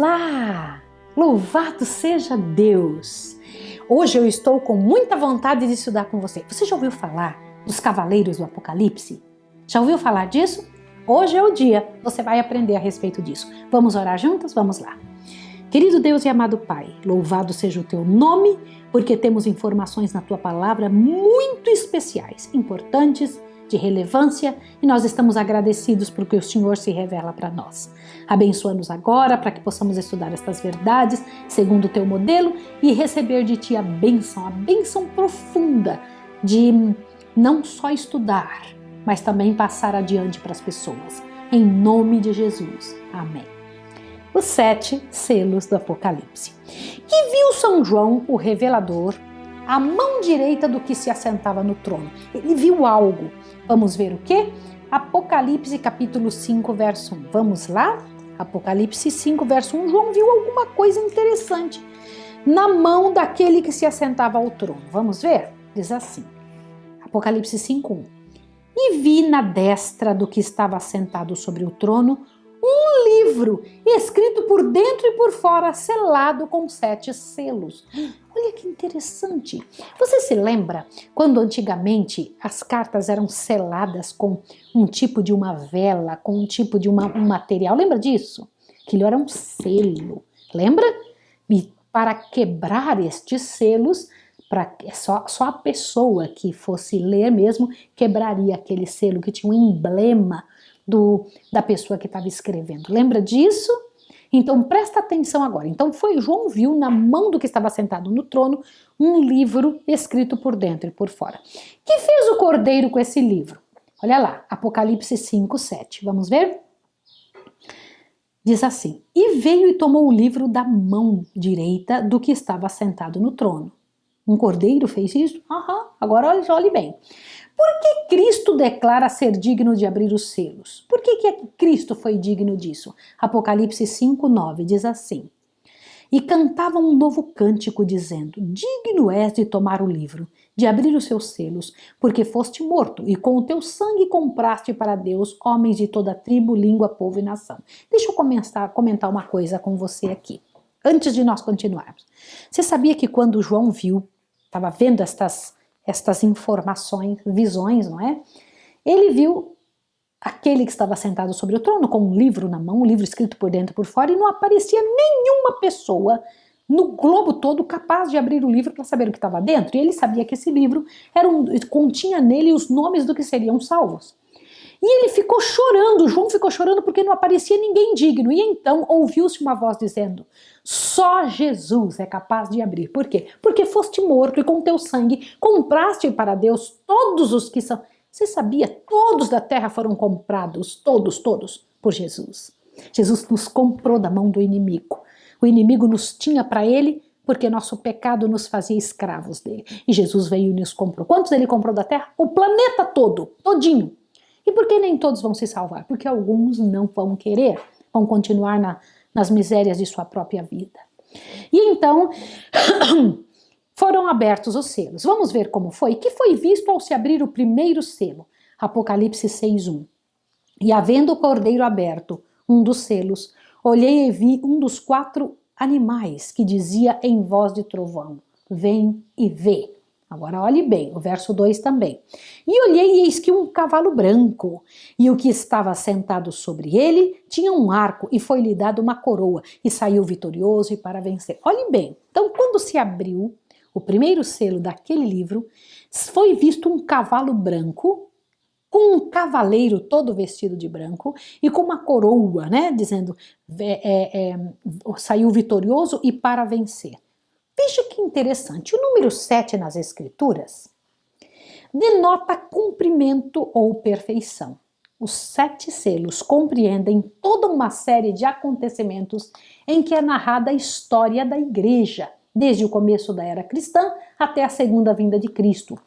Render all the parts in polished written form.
Olá! Louvado seja Deus! Hoje eu estou com muita vontade de estudar com você. Você já ouviu falar dos cavaleiros do Apocalipse? Já ouviu falar disso? Hoje é o dia, você vai aprender a respeito disso. Vamos orar juntos? Vamos lá. Querido Deus e amado Pai, louvado seja o teu nome, porque temos informações na tua palavra muito especiais, importantes, de relevância, e nós estamos agradecidos porque o Senhor se revela para nós. Abençoa-nos agora para que possamos estudar estas verdades segundo o teu modelo e receber de ti a bênção profunda de não só estudar, mas também passar adiante para as pessoas. Em nome de Jesus. Amém. Os 7 selos do Apocalipse. Que viu São João, o revelador, a mão direita do que se assentava no trono. Ele viu algo. Vamos ver o quê? Apocalipse capítulo 5, verso 1. Vamos lá? Apocalipse 5, verso 1. João viu alguma coisa interessante na mão daquele que se assentava ao trono. Vamos ver? Diz assim. Apocalipse 5, 1. E vi na destra do que estava assentado sobre o trono um livro escrito por dentro e por fora, selado com 7 selos. Olha que interessante. Você se lembra quando antigamente as cartas eram seladas com um tipo de uma vela, com um tipo de um material? Lembra disso? Aquilo era um selo. Lembra? E para quebrar estes selos, só a pessoa que fosse ler mesmo quebraria aquele selo que tinha um emblema da pessoa que estava escrevendo. Lembra disso? Então presta atenção agora. Então João viu na mão do que estava sentado no trono um livro escrito por dentro e por fora. Que fez o cordeiro com esse livro? Olha lá, Apocalipse 5, 7. Vamos ver? Diz assim: e veio e tomou o livro da mão direita do que estava sentado no trono. Um cordeiro fez isso? Agora olhe bem. Por que Cristo declara ser digno de abrir os selos? Por que Cristo foi digno disso? Apocalipse 5, 9 diz assim: e cantava um novo cântico dizendo: digno és de tomar o livro, de abrir os seus selos, porque foste morto e com o teu sangue compraste para Deus homens de toda tribo, língua, povo e nação. Deixa eu comentar uma coisa com você aqui, antes de nós continuarmos. Você sabia que quando João estava vendo estas informações, visões, não é? Ele viu aquele que estava sentado sobre o trono com um livro na mão, um livro escrito por dentro e por fora, e não aparecia nenhuma pessoa no globo todo capaz de abrir o livro para saber o que estava dentro. E ele sabia que esse livro continha nele os nomes do que seriam salvos. E ele ficou chorando, João ficou chorando porque não aparecia ninguém digno. E então ouviu-se uma voz dizendo: só Jesus é capaz de abrir. Por quê? Porque foste morto e com teu sangue compraste para Deus todos os que são... Você sabia? Todos da terra foram comprados, todos, por Jesus. Jesus nos comprou da mão do inimigo. O inimigo nos tinha para ele porque nosso pecado nos fazia escravos dele. E Jesus veio e nos comprou. Quantos ele comprou da terra? O planeta todo, todinho. E por que nem todos vão se salvar? Porque alguns não vão querer, vão continuar nas misérias de sua própria vida. E então, foram abertos os selos. Vamos ver como foi. Que foi visto ao se abrir o primeiro selo. Apocalipse 6:1. E havendo o cordeiro aberto, um dos selos, olhei e vi um dos 4 animais que dizia em voz de trovão: vem e vê. Agora olhe bem, o verso 2 também. E olhei e eis que um cavalo branco, e o que estava sentado sobre ele tinha um arco, e foi-lhe dado uma coroa, e saiu vitorioso e para vencer. Olhe bem, então quando se abriu o primeiro selo daquele livro, foi visto um cavalo branco, com um cavaleiro todo vestido de branco, e com uma coroa, né, dizendo, saiu vitorioso e para vencer. Veja que interessante, o número 7 nas escrituras denota cumprimento ou perfeição. Os 7 selos compreendem toda uma série de acontecimentos em que é narrada a história da igreja, desde o começo da era cristã até a segunda vinda de Cristo.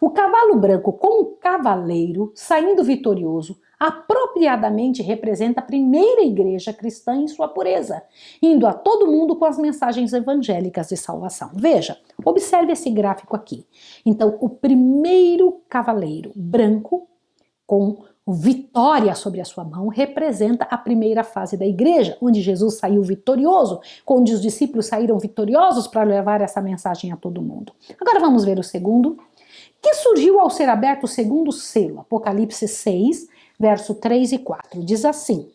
O cavalo branco com o cavaleiro saindo vitorioso apropriadamente representa a primeira igreja cristã em sua pureza, indo a todo mundo com as mensagens evangélicas de salvação. Veja, observe esse gráfico aqui. Então, o primeiro cavaleiro branco com vitória sobre a sua mão, representa a primeira fase da igreja, onde Jesus saiu vitorioso, onde os discípulos saíram vitoriosos para levar essa mensagem a todo mundo. Agora vamos ver o segundo, que surgiu ao ser aberto o segundo selo, Apocalipse 6, verso 3 e 4, diz assim: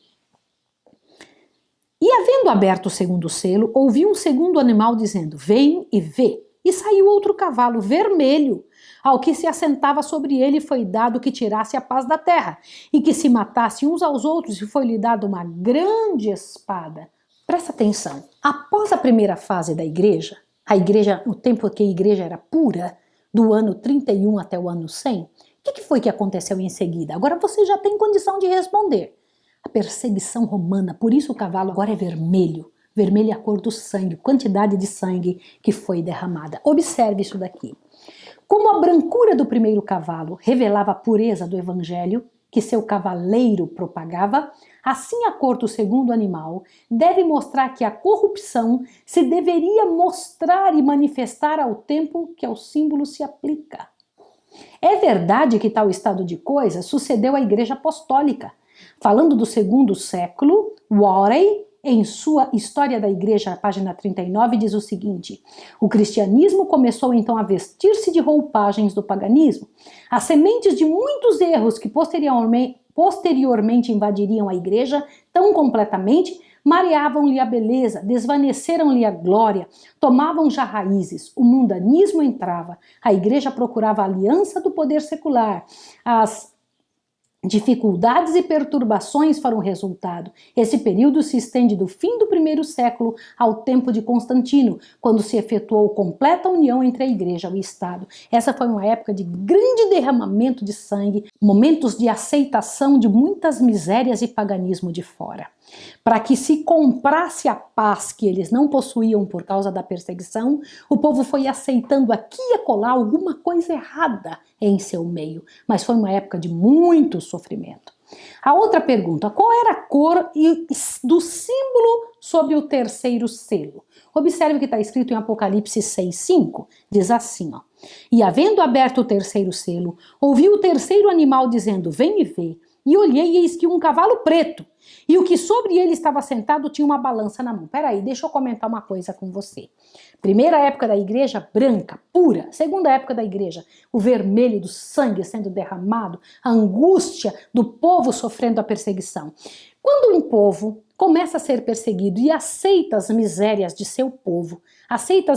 E havendo aberto o segundo selo, ouvi um segundo animal dizendo, vem e vê. E saiu outro cavalo vermelho, ao que se assentava sobre ele foi dado que tirasse a paz da terra, e que se matasse uns aos outros, e foi-lhe dado uma grande espada. Presta atenção, após a primeira fase da igreja, o tempo que a igreja era pura, do ano 31 até o ano 100, o que foi que aconteceu em seguida? Agora você já tem condição de responder. A perseguição romana, por isso o cavalo agora é vermelho. Vermelho é a cor do sangue, quantidade de sangue que foi derramada. Observe isso daqui. Como a brancura do primeiro cavalo revelava a pureza do evangelho que seu cavaleiro propagava, assim a cor do segundo animal deve mostrar que a corrupção se deveria mostrar e manifestar ao tempo que ao símbolo se aplica. É verdade que tal estado de coisas sucedeu à Igreja Apostólica. Falando do segundo século, Warey, em sua História da Igreja, página 39, diz o seguinte: o cristianismo começou então a vestir-se de roupagens do paganismo. As sementes de muitos erros que posteriormente invadiriam a igreja tão completamente, mareavam-lhe a beleza, desvaneceram-lhe a glória, tomavam já raízes, o mundanismo entrava, a igreja procurava a aliança do poder secular, as dificuldades e perturbações foram resultado. Esse período se estende do fim do primeiro século ao tempo de Constantino, quando se efetuou completa união entre a igreja e o Estado. Essa foi uma época de grande derramamento de sangue, momentos de aceitação de muitas misérias e paganismo de fora. Para que se comprasse a paz que eles não possuíam por causa da perseguição, o povo foi aceitando aqui e acolá alguma coisa errada em seu meio, mas foi uma época de muito sofrimento. A outra pergunta, qual era a cor do símbolo sobre o terceiro selo? Observe o que está escrito em Apocalipse 6,5, diz assim, ó: E havendo aberto o terceiro selo, ouvi o terceiro animal dizendo, vem e vê. E olhei e eis que um cavalo preto, e o que sobre ele estava sentado tinha uma balança na mão. Peraí, deixa eu comentar uma coisa com você. Primeira época da igreja, branca, pura. Segunda época da igreja, o vermelho do sangue sendo derramado, a angústia do povo sofrendo a perseguição. Quando um povo começa a ser perseguido e aceita as misérias de seu povo, aceita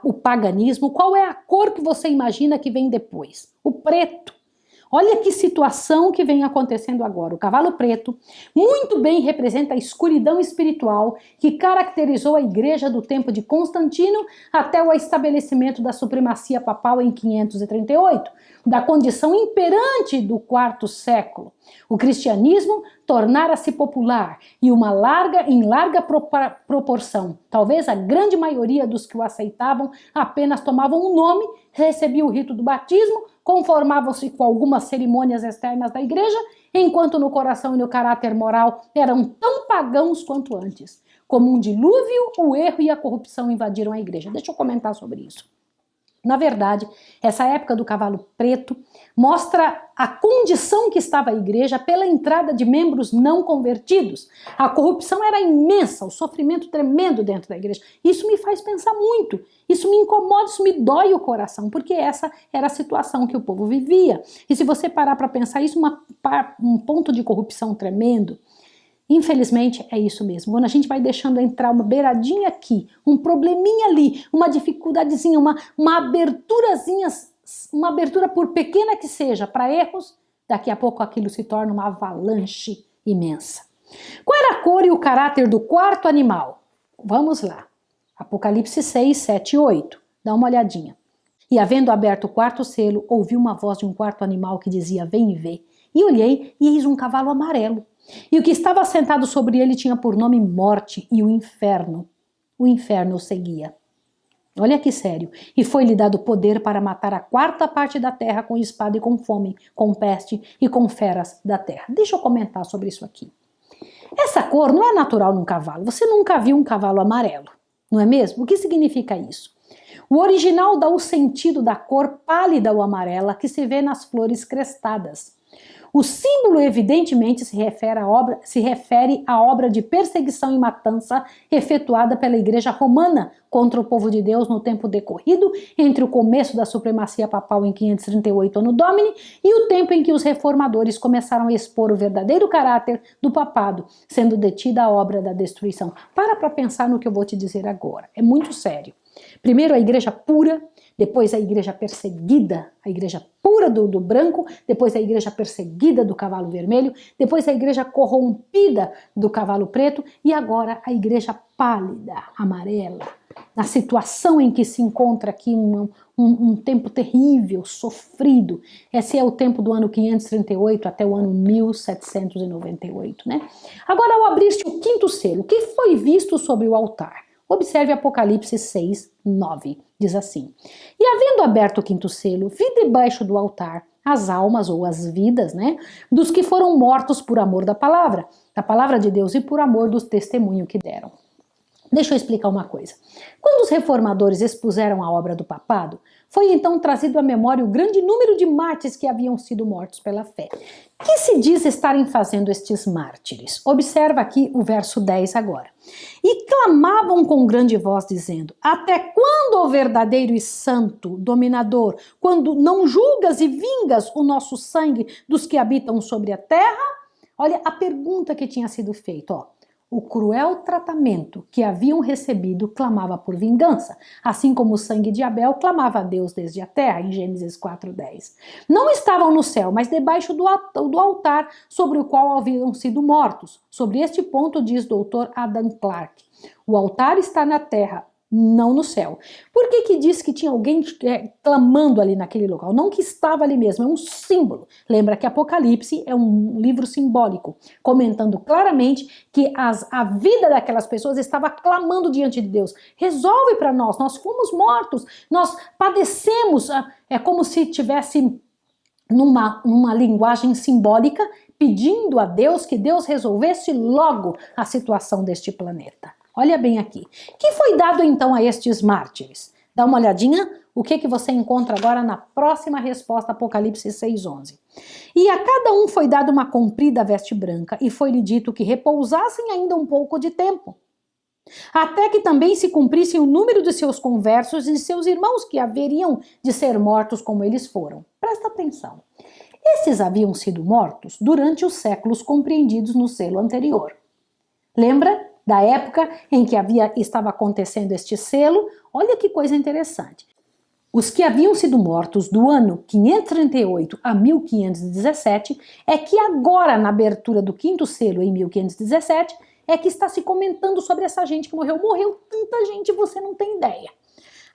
o paganismo, qual é a cor que você imagina que vem depois? O preto. Olha que situação que vem acontecendo agora. O cavalo preto muito bem representa a escuridão espiritual que caracterizou a igreja do tempo de Constantino até o estabelecimento da supremacia papal em 538, da condição imperante do quarto século. O cristianismo tornara-se popular e em larga proporção. Talvez a grande maioria dos que o aceitavam apenas tomavam um nome, recebiam o rito do batismo, conformavam-se com algumas cerimônias externas da igreja, enquanto no coração e no caráter moral eram tão pagãos quanto antes. Como um dilúvio, o erro e a corrupção invadiram a igreja. Deixa eu comentar sobre isso. Na verdade, essa época do cavalo preto mostra a condição que estava a igreja pela entrada de membros não convertidos. A corrupção era imensa, o sofrimento tremendo dentro da igreja. Isso me faz pensar muito, isso me incomoda, isso me dói o coração, porque essa era a situação que o povo vivia. E se você parar para pensar isso, um ponto de corrupção tremendo. Infelizmente, é isso mesmo. Quando a gente vai deixando entrar uma beiradinha aqui, um probleminha ali, uma dificuldadezinha, uma aberturazinha, uma abertura por pequena que seja para erros, daqui a pouco aquilo se torna uma avalanche imensa. Qual era a cor e o caráter do quarto animal? Vamos lá. Apocalipse 6, 7 e 8. Dá uma olhadinha. E havendo aberto o quarto selo, ouvi uma voz de um quarto animal que dizia, vem e vê. E olhei, e eis um cavalo amarelo. E o que estava sentado sobre ele tinha por nome Morte, e o inferno o seguia. Olha que sério. E foi-lhe dado poder para matar a quarta parte da terra com espada e com fome, com peste e com feras da terra. Deixa eu comentar sobre isso aqui. Essa cor não é natural num cavalo. Você nunca viu um cavalo amarelo, não é mesmo? O que significa isso? O original dá o sentido da cor pálida ou amarela que se vê nas flores crestadas. O símbolo evidentemente se refere à obra de perseguição e matança efetuada pela Igreja Romana contra o povo de Deus no tempo decorrido entre o começo da supremacia papal em 538 Anno Domini e o tempo em que os reformadores começaram a expor o verdadeiro caráter do papado, sendo detida a obra da destruição. Para pensar no que eu vou te dizer agora, é muito sério. Primeiro a igreja pura, depois a igreja perseguida, a igreja pura do branco, depois a igreja perseguida do cavalo vermelho, depois a igreja corrompida do cavalo preto e agora a igreja pálida, amarela, na situação em que se encontra aqui um tempo terrível, sofrido. Esse é o tempo do ano 538 até o ano 1798, né? Agora, ao abrir-se o quinto selo, o que foi visto sobre o altar? Observe Apocalipse 6, 9, diz assim: E havendo aberto o quinto selo, vi debaixo do altar as almas ou as vidas, né, dos que foram mortos por amor da palavra de Deus e por amor do testemunho que deram. Deixa eu explicar uma coisa. Quando os reformadores expuseram a obra do papado, foi então trazido à memória o grande número de mártires que haviam sido mortos pela fé. Que se diz estarem fazendo estes mártires? Observa aqui o verso 10 agora. E clamavam com grande voz, dizendo: Até quando, ó verdadeiro e santo dominador, quando não julgas e vingas o nosso sangue dos que habitam sobre a terra? Olha a pergunta que tinha sido feita, ó. O cruel tratamento que haviam recebido clamava por vingança, assim como o sangue de Abel clamava a Deus desde a terra, em Gênesis 4:10. Não estavam no céu, mas debaixo do altar sobre o qual haviam sido mortos. Sobre este ponto diz Dr. Adam Clarke: o altar está na terra, não no céu. Por que diz que tinha alguém clamando ali naquele local? Não que estava ali mesmo, é um símbolo. Lembra que Apocalipse é um livro simbólico, comentando claramente que a vida daquelas pessoas estava clamando diante de Deus. Resolve para nós fomos mortos, nós padecemos, é como se tivesse numa linguagem simbólica, pedindo a Deus que Deus resolvesse logo a situação deste planeta. Olha bem aqui. Que foi dado então a estes mártires? Dá uma olhadinha o que você encontra agora na próxima resposta, Apocalipse 6:11. E a cada um foi dado uma comprida veste branca, e foi-lhe dito que repousassem ainda um pouco de tempo, até que também se cumprisse o número de seus conversos e de seus irmãos que haveriam de ser mortos como eles foram. Presta atenção. Esses haviam sido mortos durante os séculos compreendidos no selo anterior. Lembra da época em que estava acontecendo este selo? Olha que coisa interessante. Os que haviam sido mortos do ano 538 a 1517 é que agora, na abertura do quinto selo em 1517, é que está se comentando sobre essa gente que morreu. Morreu tanta gente, você não tem ideia.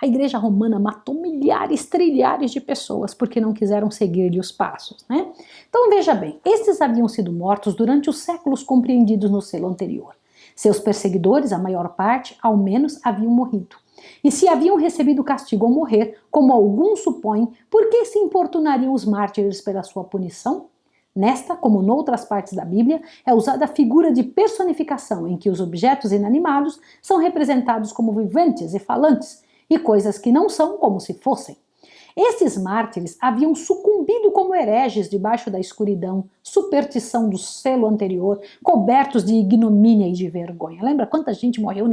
A Igreja Romana matou milhares, trilhares de pessoas porque não quiseram seguir-lhe os passos, né? Então veja bem, esses haviam sido mortos durante os séculos compreendidos no selo anterior. Seus perseguidores, a maior parte, ao menos, haviam morrido. E se haviam recebido castigo ao morrer, como alguns supõem, por que se importunariam os mártires pela sua punição? Nesta, como noutras partes da Bíblia, é usada a figura de personificação, em que os objetos inanimados são representados como viventes e falantes, e coisas que não são como se fossem. Esses mártires haviam sucumbido como hereges debaixo da escuridão, superstição do selo anterior, cobertos de ignomínia e de vergonha. Lembra quanta gente morreu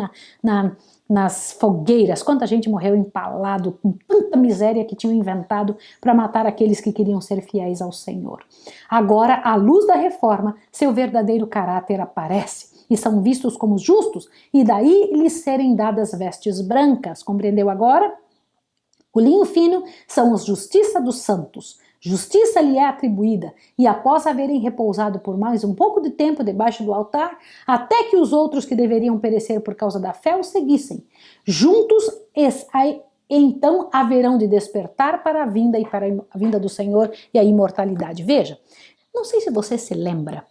nas fogueiras, quanta gente morreu empalado com tanta miséria que tinham inventado para matar aqueles que queriam ser fiéis ao Senhor. Agora, à luz da reforma, seu verdadeiro caráter aparece e são vistos como justos, e daí lhes serem dadas vestes brancas. Compreendeu agora? O linho fino são os justiça dos santos. Justiça lhe é atribuída, e após haverem repousado por mais um pouco de tempo debaixo do altar, até que os outros que deveriam perecer por causa da fé o seguissem, juntos então haverão de despertar para a vinda e para a vinda do Senhor e a imortalidade. Veja, não sei se você se lembra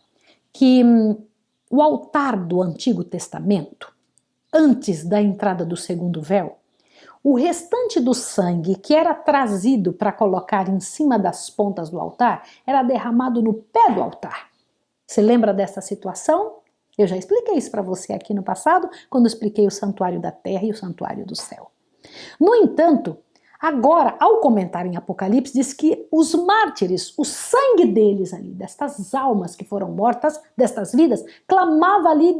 que o altar do Antigo Testamento, antes da entrada do segundo véu, o restante do sangue que era trazido para colocar em cima das pontas do altar era derramado no pé do altar. Você lembra dessa situação? Eu já expliquei isso para você aqui no passado, quando expliquei o santuário da terra e o santuário do céu. No entanto, Agora, ao comentar em Apocalipse, diz que os mártires, o sangue deles ali, destas almas que foram mortas, destas vidas, clamava ali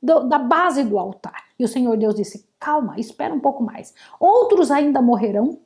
da base do altar. E o Senhor Deus disse, calma, espera um pouco mais. Outros ainda morrerão,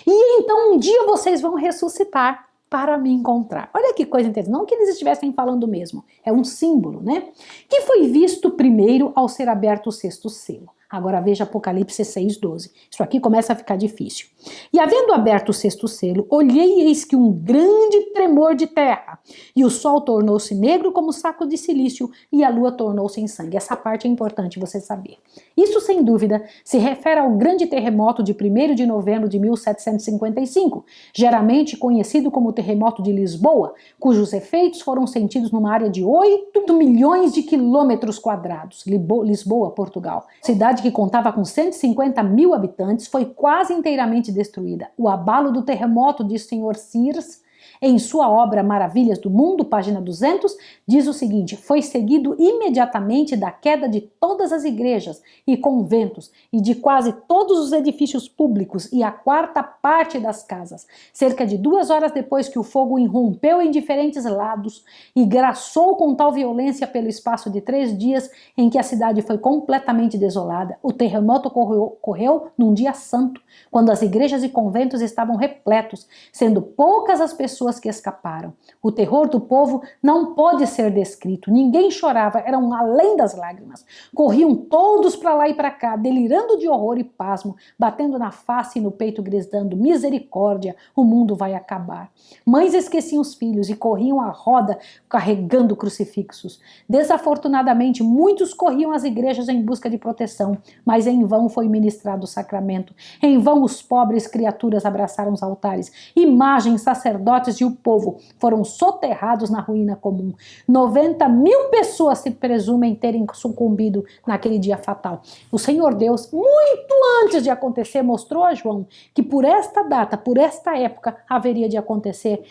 e então um dia vocês vão ressuscitar para me encontrar. Olha que coisa interessante, não que eles estivessem falando mesmo, é um símbolo, né? Que foi visto primeiro ao ser aberto o sexto selo. Agora veja Apocalipse 6:12. Isso aqui começa a ficar difícil. E havendo aberto o sexto selo, olhei e eis que um grande tremor de terra, e o sol tornou-se negro como saco de silício, e a lua tornou-se em sangue. Essa parte é importante você saber. Isso, sem dúvida, se refere ao grande terremoto de 1º de novembro de 1755, geralmente conhecido como terremoto de Lisboa, cujos efeitos foram sentidos numa área de 8 milhões de quilômetros quadrados. Lisboa, Portugal. Cidade que contava com 150 mil habitantes, foi quase inteiramente destruída. O abalo do terremoto, diz o Sr. Sears, em sua obra Maravilhas do Mundo, página 200, diz o seguinte, foi seguido imediatamente da queda de todas as igrejas e conventos e de quase todos os edifícios públicos e a quarta parte das casas. Cerca de 2 horas depois que o fogo irrompeu em diferentes lados e graçou com tal violência pelo espaço de 3 dias em que a cidade foi completamente desolada, o terremoto ocorreu num dia santo, quando as igrejas e conventos estavam repletos, sendo poucas as pessoas que escaparam. O terror do povo não pode ser descrito. Ninguém chorava, eram além das lágrimas. Corriam todos para lá e para cá, delirando de horror e pasmo, batendo na face e no peito, gritando, misericórdia, o mundo vai acabar. Mães esqueciam os filhos e corriam à roda carregando crucifixos. Desafortunadamente, muitos corriam às igrejas em busca de proteção, mas em vão foi ministrado o sacramento. Em vão os pobres criaturas abraçaram os altares. Imagens, sacerdotes e o povo foram soterrados na ruína comum. 90 mil pessoas se presumem terem sucumbido naquele dia fatal. O Senhor Deus, muito antes de acontecer, mostrou a João que por esta data, por esta época, haveria de acontecer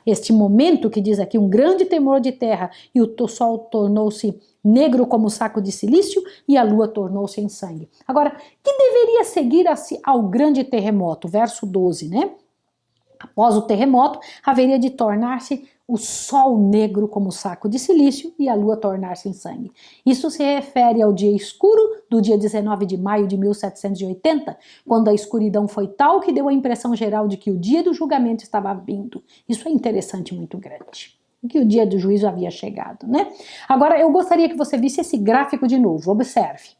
este momento que diz aqui, um grande temor de terra, e o sol tornou-se negro como saco de silício e a lua tornou-se em sangue. Agora, que deveria seguir ao grande terremoto? Verso 12, né? Após o terremoto, haveria de tornar-se o sol negro como saco de silício e a lua tornar-se em sangue. Isso se refere ao dia escuro do dia 19 de maio de 1780, quando a escuridão foi tal que deu a impressão geral de que o dia do julgamento estava vindo. Isso é interessante, muito grande. Que o dia do juízo havia chegado, né? Agora, eu gostaria que você visse esse gráfico de novo. Observe.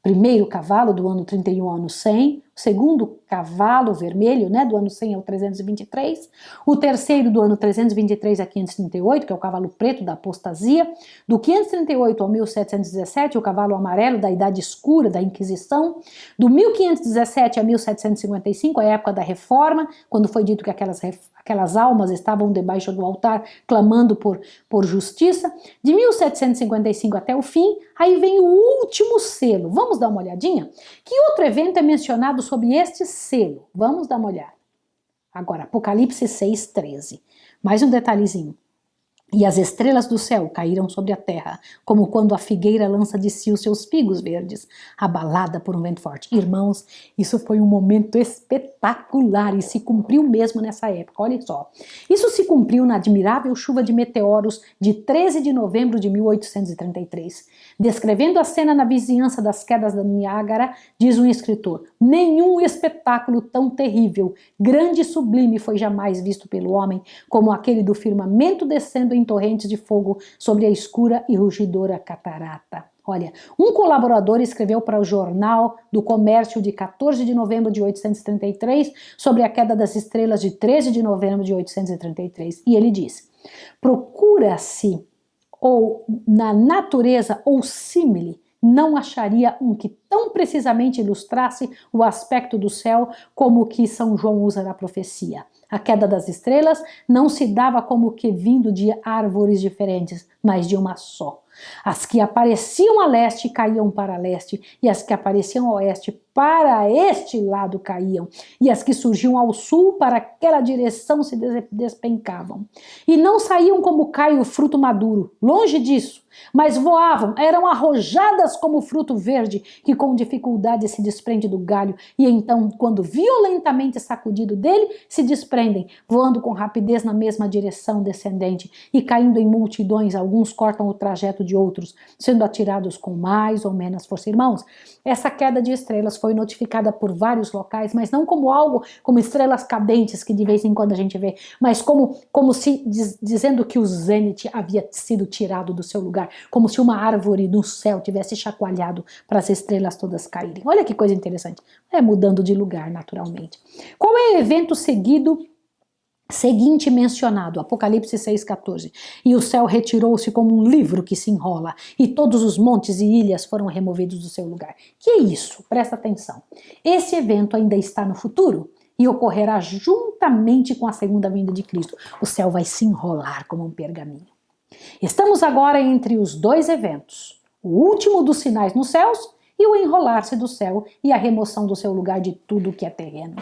Primeiro cavalo do ano 31 ao ano 100, o segundo cavalo vermelho, né, do ano 100 ao 323, o terceiro do ano 323 a 538, que é o cavalo preto da apostasia, do 538 ao 1717, o cavalo amarelo da Idade Escura, da Inquisição, do 1517 a 1755, a época da Reforma, quando foi dito que aquelas almas estavam debaixo do altar clamando por justiça, de 1755 até o fim, aí vem o último selo. Vamos dar uma olhadinha? Que outro evento é mencionado sob este selo? Vamos dar uma olhada. Agora, Apocalipse 6:13. Mais um detalhezinho. E as estrelas do céu caíram sobre a terra, como quando a figueira lança de si os seus figos verdes, abalada por um vento forte. Irmãos, isso foi um momento espetacular e se cumpriu mesmo nessa época, olha só. Isso se cumpriu na admirável chuva de meteoros de 13 de novembro de 1833. Descrevendo a cena na vizinhança das quedas da Niágara, diz um escritor, nenhum espetáculo tão terrível, grande e sublime foi jamais visto pelo homem, como aquele do firmamento descendo em torrentes de fogo sobre a escura e rugidora catarata. Olha, um colaborador escreveu para o Jornal do Comércio de 14 de novembro de 1833 sobre a queda das estrelas de 13 de novembro de 1833. E ele diz, procura-se ou na natureza ou símile, não acharia um que tão precisamente ilustrasse o aspecto do céu como o que São João usa na profecia. A queda das estrelas não se dava como que vindo de árvores diferentes, mas de uma só. As que apareciam a leste caíam para leste, e as que apareciam a oeste para este lado caíam, e as que surgiam ao sul para aquela direção se despencavam. E não saíam como cai o fruto maduro, longe disso, mas voavam, eram arrojadas como fruto verde, que com dificuldade se desprende do galho, e então, quando violentamente sacudido dele, se desprendem, voando com rapidez na mesma direção descendente, e caindo em multidões, alguns cortam o trajeto de outros, sendo atirados com mais ou menos força. Irmãos, essa queda de estrelas foi notificada por vários locais, mas não como algo, como estrelas cadentes que de vez em quando a gente vê, mas como se dizendo que o zênite havia sido tirado do seu lugar, como se uma árvore no céu tivesse chacoalhado para as estrelas todas caírem. Olha que coisa interessante. É mudando de lugar, naturalmente. Qual é o evento seguinte mencionado? Apocalipse 6,14. E o céu retirou-se como um livro que se enrola, e todos os montes e ilhas foram removidos do seu lugar. Que é isso? Presta atenção. Esse evento ainda está no futuro e ocorrerá juntamente com a segunda vinda de Cristo. O céu vai se enrolar como um pergaminho. Estamos agora entre os dois eventos, o último dos sinais nos céus e o enrolar-se do céu e a remoção do seu lugar de tudo que é terreno.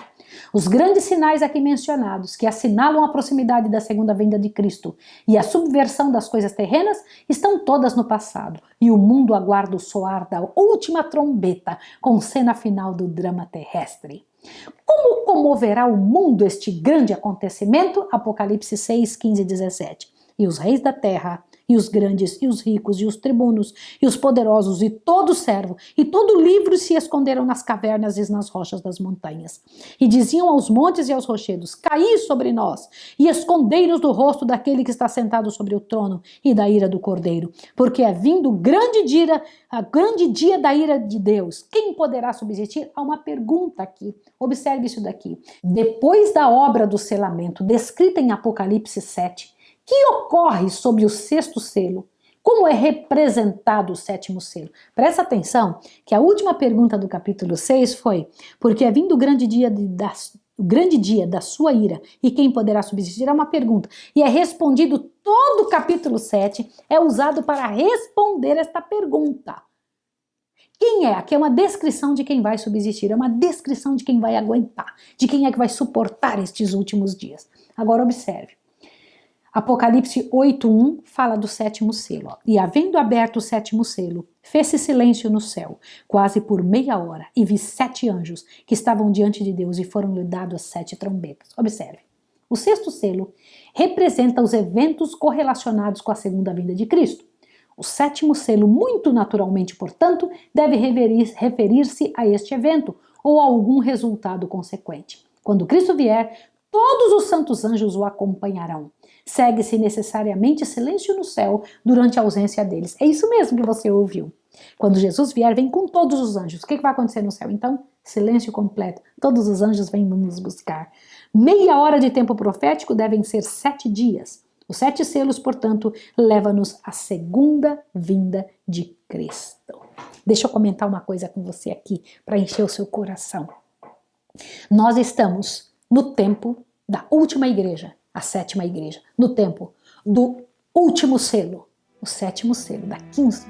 Os grandes sinais aqui mencionados, que assinalam a proximidade da segunda vinda de Cristo e a subversão das coisas terrenas, estão todas no passado, e o mundo aguarda o soar da última trombeta, com cena final do drama terrestre. Como comoverá o mundo este grande acontecimento? Apocalipse 6, 15 e 17. E os reis da terra, e os grandes, e os ricos, e os tribunos, e os poderosos, e todo servo, e todo livro se esconderam nas cavernas e nas rochas das montanhas. E diziam aos montes e aos rochedos: caí sobre nós, e escondei-nos do rosto daquele que está sentado sobre o trono, e da ira do Cordeiro, porque é vindo o grande dia da ira de Deus. Quem poderá subsistir? Há uma pergunta aqui. Observe isso daqui. Depois da obra do selamento, descrita em Apocalipse 7, que ocorre sob o sexto selo? Como é representado o sétimo selo? Presta atenção que a última pergunta do capítulo 6 foi: porque é vindo o grande dia da sua ira, e quem poderá subsistir? É uma pergunta. E é respondido, todo o capítulo 7 é usado para responder esta pergunta. Quem é? Aqui é uma descrição de quem vai subsistir, é uma descrição de quem vai aguentar, de quem é que vai suportar estes últimos dias. Agora observe. Apocalipse 8:1 fala do sétimo selo. Ó. E havendo aberto o sétimo selo, fez-se silêncio no céu, quase por meia hora, e vi 7 anjos que estavam diante de Deus e foram-lhe dadas 7 trombetas. Observe. O sexto selo representa os eventos correlacionados com a segunda vinda de Cristo. O sétimo selo, muito naturalmente, portanto, deve referir-se a este evento ou a algum resultado consequente. Quando Cristo vier, todos os santos anjos o acompanharão. Segue-se necessariamente silêncio no céu durante a ausência deles. É isso mesmo que você ouviu. Quando Jesus vier, vem com todos os anjos. O que vai acontecer no céu? Então, silêncio completo. Todos os anjos vêm nos buscar. Meia hora de tempo profético devem ser 7 dias. Os 7 selos, portanto, levam-nos à segunda vinda de Cristo. Deixa eu comentar uma coisa com você aqui, para encher o seu coração. Nós estamos no tempo da última igreja, a sétima igreja, no tempo do último selo, o sétimo selo. Daqui 15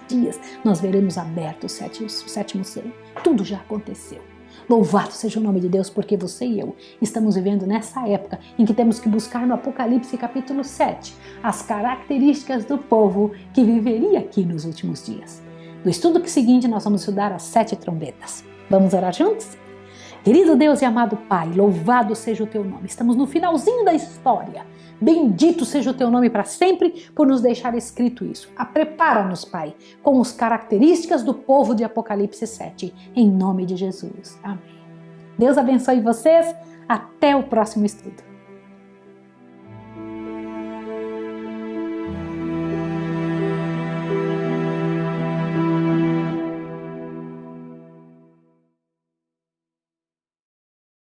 dias, nós veremos aberto o sétimo selo. Tudo já aconteceu. Louvado seja o nome de Deus, porque você e eu estamos vivendo nessa época em que temos que buscar no Apocalipse capítulo 7 as características do povo que viveria aqui nos últimos dias. No estudo seguinte, nós vamos estudar as 7 trombetas. Vamos orar juntos? Querido Deus e amado Pai, louvado seja o teu nome. Estamos no finalzinho da história. Bendito seja o teu nome para sempre por nos deixar escrito isso. Prepara-nos, Pai, com as características do povo de Apocalipse 7. Em nome de Jesus. Amém. Deus abençoe vocês. Até o próximo estudo.